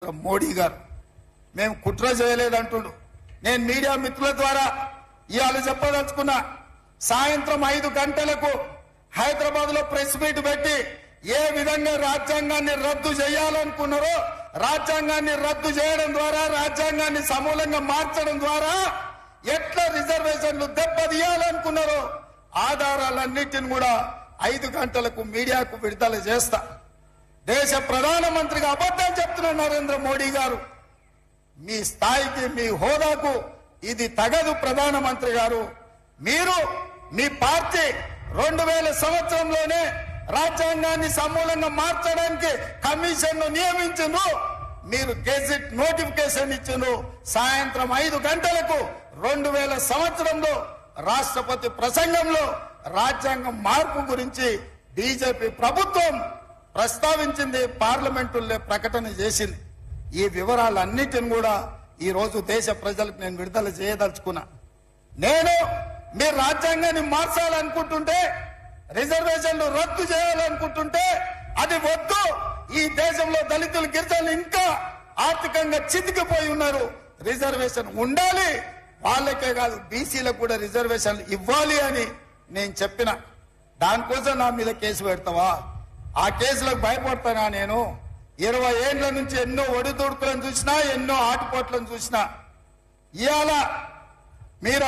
మోడీ గారు మేము కుట్ర చేయలేదంటుడు. నేను మీడియా మిత్రుల ద్వారా ఇవాళ చెప్పదలుచుకున్నా, సాయంత్రం 5 గంటలకు హైదరాబాద్ లో ప్రెస్ మీట్ పెట్టి ఏ విధంగా రాజ్యాంగాన్ని రద్దు చేయాలనుకున్నారో, రాజ్యాంగాన్ని రద్దు చేయడం ద్వారా, రాజ్యాంగాన్ని సమూలంగా మార్చడం ద్వారా ఎట్లా రిజర్వేషన్లు దెబ్బతీయాలనుకున్నారో ఆధారాలన్నిటిని కూడా 5 గంటలకు మీడియాకు విడుదల చేస్తా. దేశ ప్రధానమంత్రిగా అబద్ధం చెప్తున్న నరేంద్ర మోడీ గారు, మీ స్థాయికి మీ హోదాకు ఇది తగదు. ప్రధానమంత్రి గారు, మీరు మీ పార్టీ 2000 సంవత్సరంలోనే రాజ్యాంగాన్ని సమూలంగా మార్చడానికి కమిషన్ ను నియమించును, మీరు గెజిట్ నోటిఫికేషన్ ఇచ్చును. సాయంత్రం 5 గంటలకు 2000 సంవత్సరంలో రాష్ట్రపతి ప్రసంగంలో రాజ్యాంగం మార్పు గురించి బీజేపీ ప్రభుత్వం ప్రస్తావించింది, పార్లమెంటులో ప్రకటన చేసింది. ఈ వివరాలన్నిటిని కూడా ఈ రోజు దేశ ప్రజలకు నేను విడుదల చేయదలుచుకున్నా. నేను మీరు రాజ్యాంగాన్ని మార్చాలనుకుంటుంటే, రిజర్వేషన్లు రద్దు చేయాలనుకుంటుంటే అది వద్దు. ఈ దేశంలో దళితులు, గిరిజనులు ఇంకా ఆర్థికంగా చితికిపోయి ఉన్నారు. రిజర్వేషన్ ఉండాలి, వాళ్ళకే కాదు బీసీలకు కూడా రిజర్వేషన్లు ఇవ్వాలి అని నేను చెప్పిన. దానికోసం నా మీద కేసు పెడతావా? ఆ కేసులకు భయపడతానా? నేను 20 ఏళ్ల నుంచి ఎన్నో ఒడిదుడుకులను చూసినా, ఎన్నో ఆటుపోట్లను చూసినా. ఇవాళ మీరు